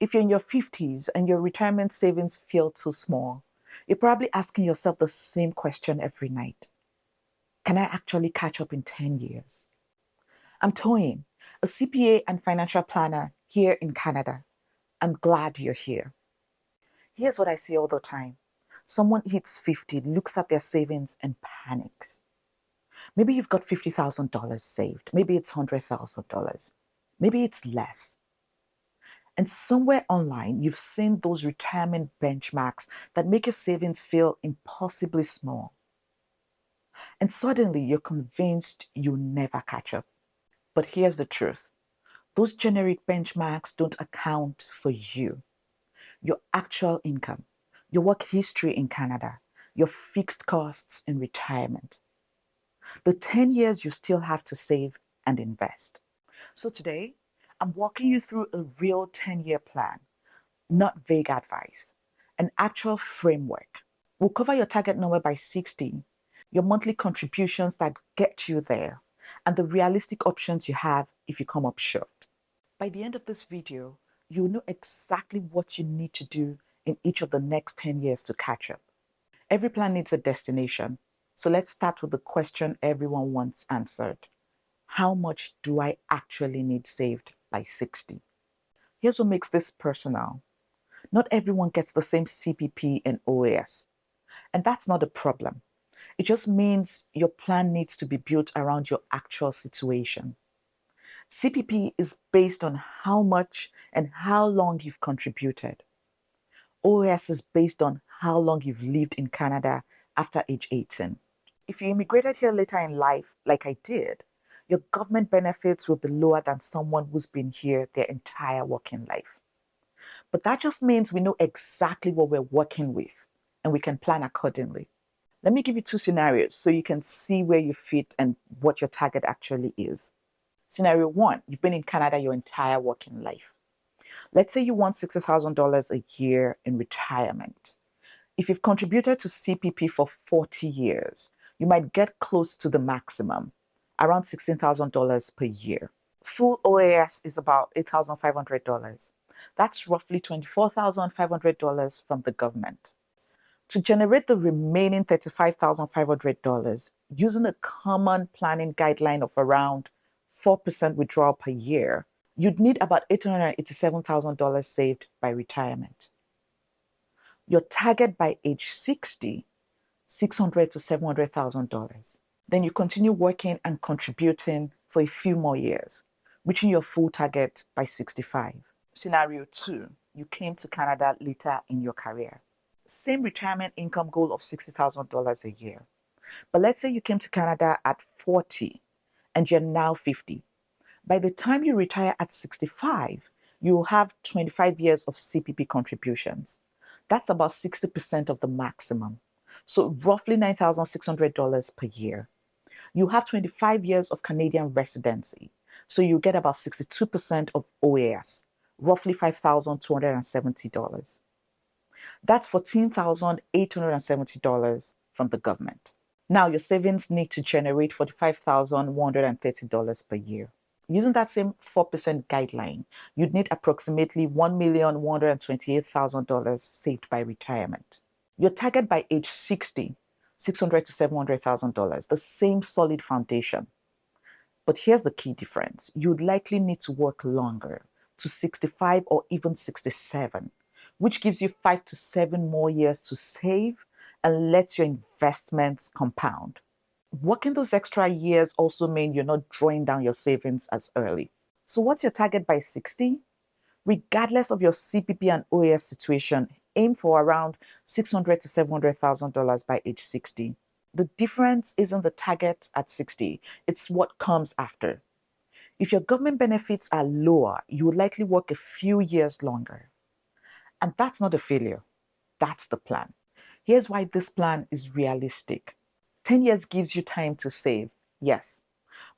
If you're in your 50s and your retirement savings feel too small, you're probably asking yourself the same question every night. Can I actually catch up in 10 years? I'm Toyin, a CPA and financial planner here in Canada. I'm glad you're here. Here's what I see all the time. Someone hits 50, looks at their savings and panics. Maybe you've got $50,000 saved. Maybe it's $100,000. Maybe it's less. And somewhere online, you've seen those retirement benchmarks that make your savings feel impossibly small. And suddenly you're convinced you'll never catch up. But here's the truth. Those generic benchmarks don't account for you, your actual income, your work history in Canada, your fixed costs in retirement, the 10 years you still have to save and invest. So today, I'm walking you through a real 10-year plan, not vague advice, an actual framework. We'll cover your target number by 60, your monthly contributions that get you there, and the realistic options you have if you come up short. By the end of this video, you'll know exactly what you need to do in each of the next 10 years to catch up. Every plan needs a destination, so let's start with the question everyone wants answered. How much do I actually need saved by 60? Here's what makes this personal. Not everyone gets the same CPP and OAS, and that's not a problem. It just means your plan needs to be built around your actual situation. CPP is based on how much and how long you've contributed. OAS is based on how long you've lived in Canada after age 18. If you immigrated here later in life, like I did, your government benefits will be lower than someone who's been here their entire working life. But that just means we know exactly what we're working with and we can plan accordingly. Let me give you two scenarios so you can see where you fit and what your target actually is. Scenario one, you've been in Canada your entire working life. Let's say you want $60,000 a year in retirement. If you've contributed to CPP for 40 years, you might get close to the maximum, around $16,000 per year. Full OAS is about $8,500. That's roughly $24,500 from the government. To generate the remaining $35,500, using a common planning guideline of around 4% withdrawal per year, you'd need about $887,000 saved by retirement. Your target by age 60, $600,000 to $700,000. Then you continue working and contributing for a few more years, reaching your full target by 65. Scenario 2, you came to Canada later in your career. Same retirement income goal of $60,000 a year. But let's say you came to Canada at 40 and you're now 50. By the time you retire at 65, you'll have 25 years of CPP contributions. That's about 60% of the maximum. So roughly $9,600 per year. You have 25 years of Canadian residency. So you get about 62% of OAS, roughly $5,270. That's $14,870 from the government. Now your savings need to generate $45,130 per year. Using that same 4% guideline, you'd need approximately $1,128,000 saved by retirement. Your target by age 60, $600,000 to $700,000, the same solid foundation. But here's the key difference. You'd likely need to work longer, to 65 or even 67, which gives you 5 to 7 more years to save and lets your investments compound. Working those extra years also mean you're not drawing down your savings as early. So what's your target by 60? Regardless of your CPP and OAS situation, aim for around $600,000 to $700,000 by age 60. The difference isn't the target at 60, it's what comes after. If your government benefits are lower, you will likely work a few years longer. And that's not a failure, that's the plan. Here's why this plan is realistic. 10 years gives you time to save, yes.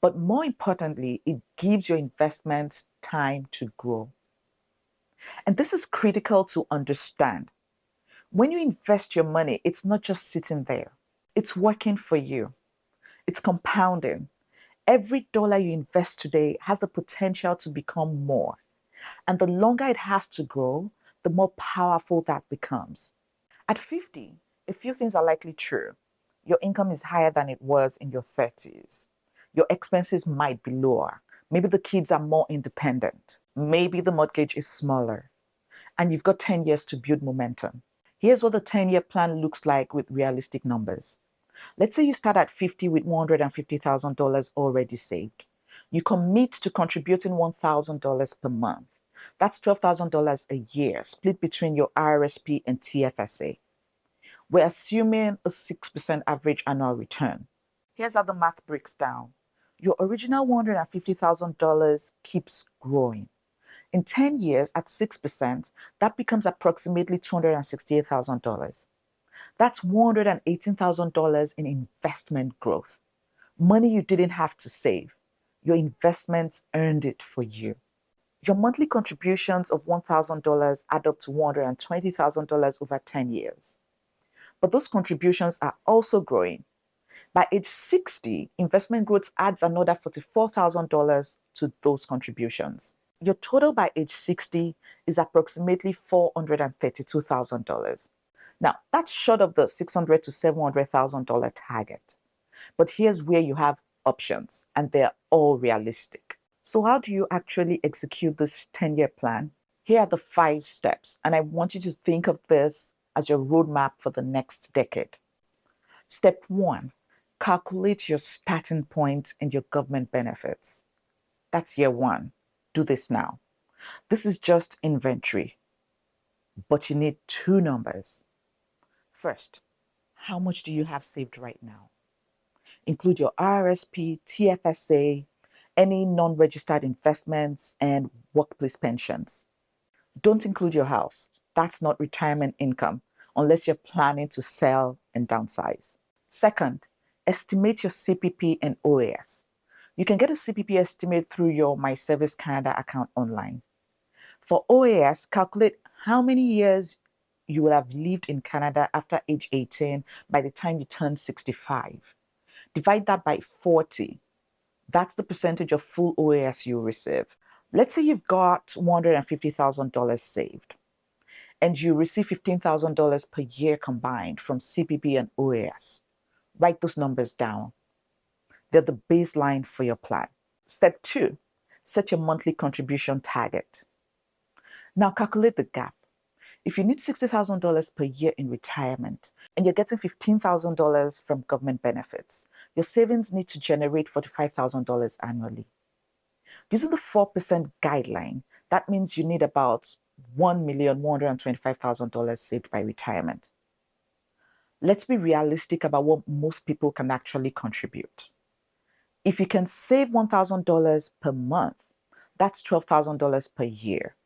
But more importantly, it gives your investments time to grow. And this is critical to understand. When you invest your money, it's not just sitting there. It's working for you. It's compounding. Every dollar you invest today has the potential to become more. And the longer it has to grow, the more powerful that becomes. At 50, a few things are likely true. Your income is higher than it was in your 30s. Your expenses might be lower. Maybe the kids are more independent. Maybe the mortgage is smaller. And you've got 10 years to build momentum. Here's what the 10-year plan looks like with realistic numbers. Let's say you start at 50 with $150,000 already saved. You commit to contributing $1,000 per month. That's $12,000 a year, split between your RRSP and TFSA. We're assuming a 6% average annual return. Here's how the math breaks down. Your original $150,000 keeps growing. In 10 years, at 6%, that becomes approximately $268,000. That's $118,000 in investment growth. Money you didn't have to save. Your investments earned it for you. Your monthly contributions of $1,000 add up to $120,000 over 10 years. But those contributions are also growing. By age 60, investment growth adds another $44,000 to those contributions. Your total by age 60 is approximately $432,000. Now, that's short of the $600,000 to $700,000 target. But here's where you have options, and they're all realistic. So how do you actually execute this 10-year plan? Here are the 5 steps, and I want you to think of this as your roadmap for the next decade. Step 1, calculate your starting point and your government benefits. That's year 1. Do this now. This is just inventory, but you need 2 numbers. First, how much do you have saved right now? Include your RRSP, TFSA, any non-registered investments, and workplace pensions. Don't include your house. That's not retirement income unless you're planning to sell and downsize. Second, estimate your CPP and OAS. You can get a CPP estimate through your My Service Canada account online. For OAS, calculate how many years you will have lived in Canada after age 18 by the time you turn 65. Divide that by 40. That's the percentage of full OAS you receive. Let's say you've got $150,000 saved and you receive $15,000 per year combined from CPP and OAS. Write those numbers down. They're the baseline for your plan. Step 2, set your monthly contribution target. Now calculate the gap. If you need $60,000 per year in retirement and you're getting $15,000 from government benefits, your savings need to generate $45,000 annually. Using the 4% guideline, that means you need about $1,125,000 saved by retirement. Let's be realistic about what most people can actually contribute. If you can save $1,000 per month, that's $12,000 per year.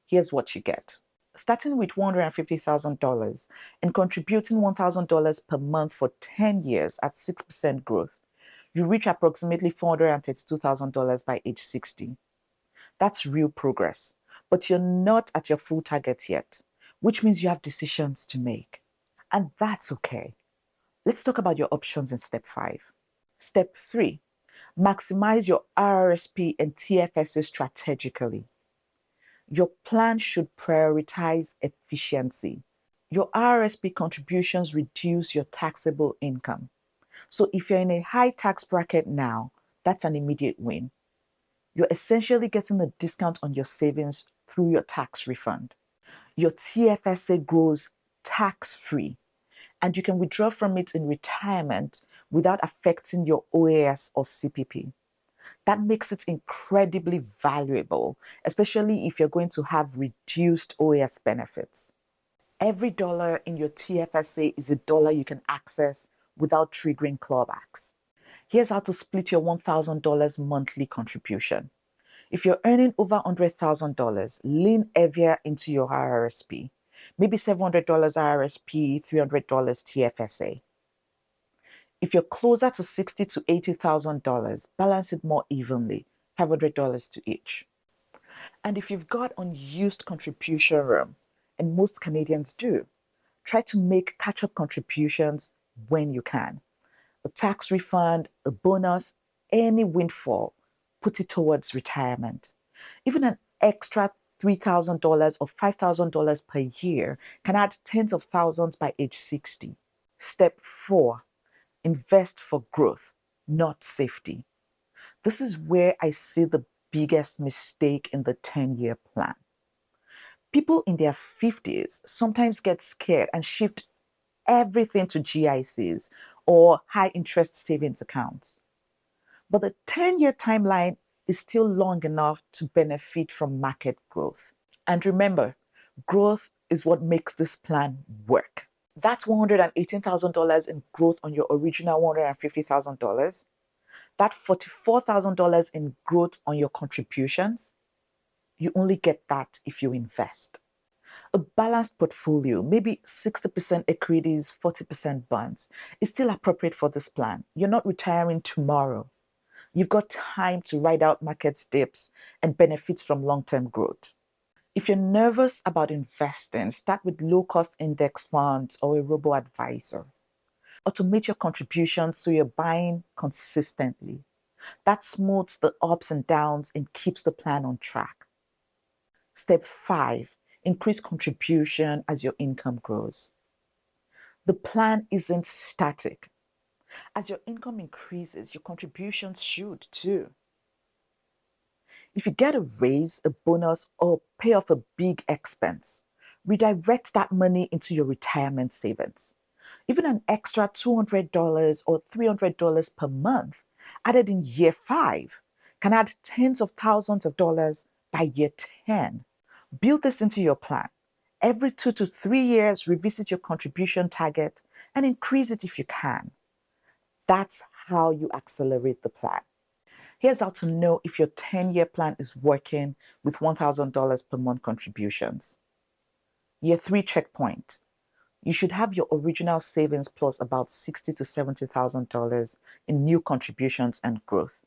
Here's what you get. Starting with $150,000 and contributing $1,000 per month for 10 years at 6% growth, you reach approximately $432,000 by age 60. That's real progress, but you're not at your full target yet, which means you have decisions to make. And that's okay. Let's talk about your options in step 5. Step 3, maximize your RRSP and TFSA strategically. Your plan should prioritize efficiency. Your RRSP contributions reduce your taxable income. So if you're in a high tax bracket now, that's an immediate win. You're essentially getting a discount on your savings through your tax refund. Your TFSA grows tax-free, and you can withdraw from it in retirement without affecting your OAS or CPP. That makes it incredibly valuable, especially if you're going to have reduced OAS benefits. Every dollar in your TFSA is a dollar you can access without triggering clawbacks. Here's how to split your $1,000 monthly contribution. If you're earning over $100,000, lean heavier into your RRSP. Maybe $700 RRSP, $300 TFSA. If you're closer to $60,000 to $80,000, balance it more evenly, $500 to each. And if you've got unused contribution room, and most Canadians do, try to make catch-up contributions when you can. A tax refund, a bonus, any windfall, put it towards retirement. Even an extra $3,000 or $5,000 per year can add tens of thousands by age 60. Step 4, invest for growth, not safety. This is where I see the biggest mistake in the 10-year plan. People in their 50s sometimes get scared and shift everything to GICs or high interest savings accounts. But the 10-year timeline is still long enough to benefit from market growth. And remember, growth is what makes this plan work. That's $118,000 in growth on your original $150,000. That $44,000 in growth on your contributions, you only get that if you invest. A balanced portfolio, maybe 60% equities, 40% bonds, is still appropriate for this plan. You're not retiring tomorrow. You've got time to ride out market dips and benefits from long-term growth. If you're nervous about investing, start with low-cost index funds or a robo-advisor. Automate your contributions so you're buying consistently. That smooths the ups and downs and keeps the plan on track. Step 5, increase contribution as your income grows. The plan isn't static. As your income increases, your contributions should too. If you get a raise, a bonus, or pay off a big expense, redirect that money into your retirement savings. Even an extra $200 or $300 per month added in year 5 can add tens of thousands of dollars by year 10. Build this into your plan. Every 2 to 3 years, revisit your contribution target and increase it if you can. That's how you accelerate the plan. Here's how to know if your 10-year plan is working with $1,000 per month contributions. Year 3 checkpoint. You should have your original savings plus about $60,000 to $70,000 in new contributions and growth.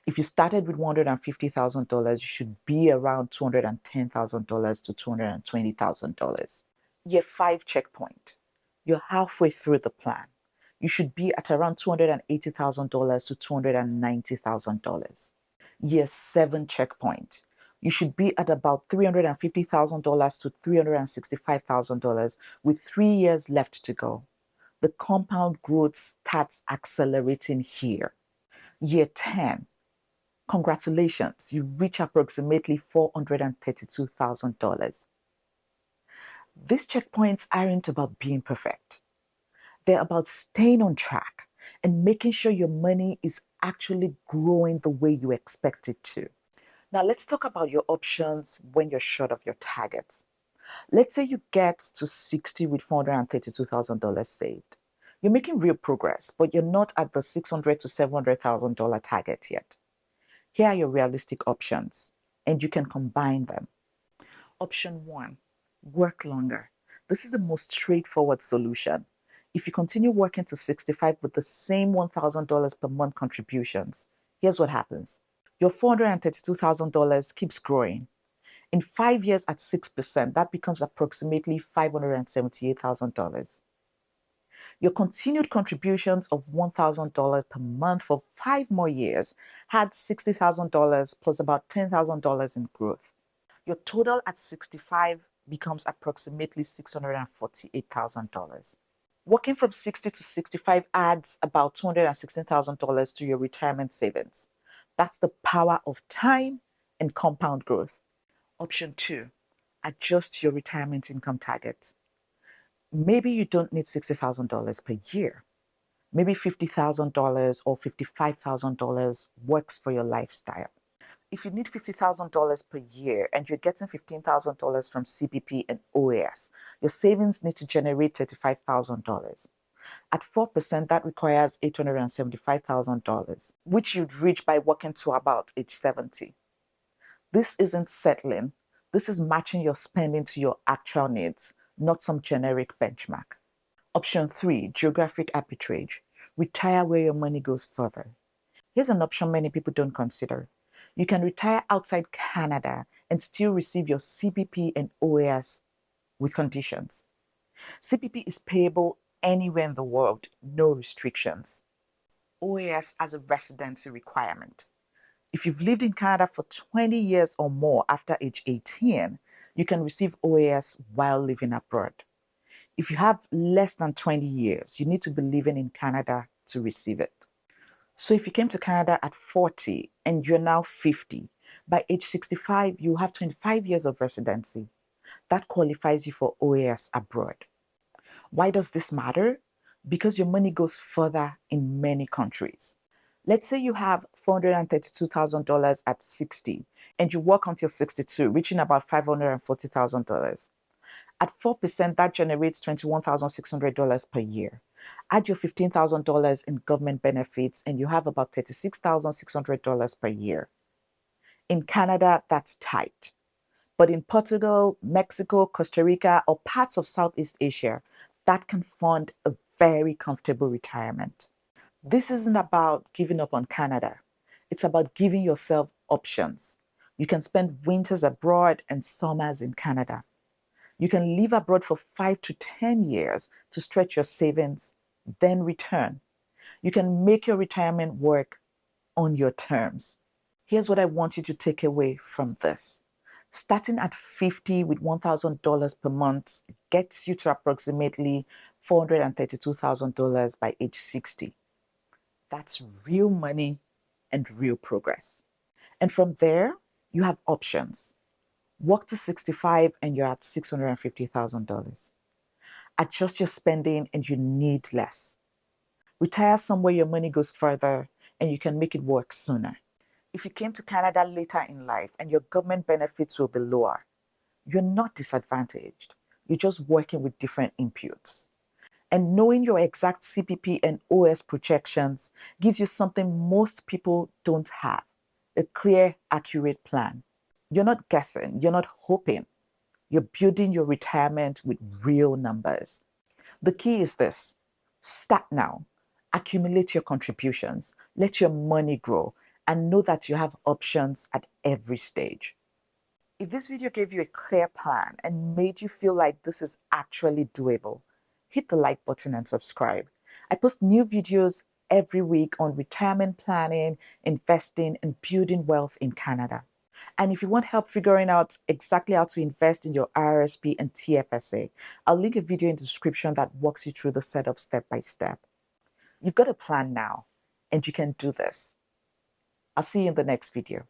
If you started with $150,000, you should be around $210,000 to $220,000. Year 5 checkpoint. You're halfway through the plan. You should be at around $280,000 to $290,000. Year 7 checkpoint. You should be at about $350,000 to $365,000 with 3 years left to go. The compound growth starts accelerating here. Year 10. Congratulations, you reach approximately $432,000. These checkpoints aren't about being perfect. They're about staying on track and making sure your money is actually growing the way you expect it to. Now, let's talk about your options when you're short of your targets. Let's say you get to 60 with $432,000 saved. You're making real progress, but you're not at the $600,000 to $700,000 target yet. Here are your realistic options, and you can combine them. Option 1, work longer. This is the most straightforward solution. If you continue working to 65 with the same $1,000 per month contributions, here's what happens. Your $432,000 keeps growing. In 5 years at 6%, that becomes approximately $578,000. Your continued contributions of $1,000 per month for 5 more years had $60,000 plus about $10,000 in growth. Your total at 65 becomes approximately $648,000. Working from 60 to 65 adds about $216,000 to your retirement savings. That's the power of time and compound growth. Option 2, adjust your retirement income target. Maybe you don't need $60,000 per year. Maybe $50,000 or $55,000 works for your lifestyle. If you need $50,000 per year and you're getting $15,000 from CPP and OAS, your savings need to generate $35,000. At 4%, that requires $875,000, which you'd reach by working to about age 70. This isn't settling. This is matching your spending to your actual needs, not some generic benchmark. Option 3, geographic arbitrage. Retire where your money goes further. Here's an option many people don't consider. You can retire outside Canada and still receive your CPP and OAS with conditions. CPP is payable anywhere in the world, no restrictions. OAS has a residency requirement. If you've lived in Canada for 20 years or more after age 18, you can receive OAS while living abroad. If you have less than 20 years, you need to be living in Canada to receive it. So if you came to Canada at 40 and you're now 50, by age 65, you have 25 years of residency. That qualifies you for OAS abroad. Why does this matter? Because your money goes further in many countries. Let's say you have $432,000 at 60 and you work until 62, reaching about $540,000. At 4%, that generates $21,600 per year. Add your $15,000 in government benefits and you have about $36,600 per year. In Canada, that's tight. But in Portugal, Mexico, Costa Rica, or parts of Southeast Asia, that can fund a very comfortable retirement. This isn't about giving up on Canada. It's about giving yourself options. You can spend winters abroad and summers in Canada. You can live abroad for 5 to 10 years to stretch your savings, then return. You can make your retirement work on your terms. Here's what I want you to take away from this. Starting at 50 with $1,000 per month gets you to approximately $432,000 by age 60. That's real money and real progress. And from there, you have options. Work to 65 and you're at $650,000. Adjust your spending and you need less. Retire somewhere your money goes further and you can make it work sooner. If you came to Canada later in life and your government benefits will be lower, you're not disadvantaged. You're just working with different inputs. And knowing your exact CPP and OS projections gives you something most people don't have, a clear, accurate plan. You're not guessing, you're not hoping. You're building your retirement with real numbers. The key is this: start now, accumulate your contributions, let your money grow, and know that you have options at every stage. If this video gave you a clear plan and made you feel like this is actually doable, hit the like button and subscribe. I post new videos every week on retirement planning, investing, and building wealth in Canada. And if you want help figuring out exactly how to invest in your RRSP and TFSA, I'll link a video in the description that walks you through the setup step by step. You've got a plan now, and you can do this. I'll see you in the next video.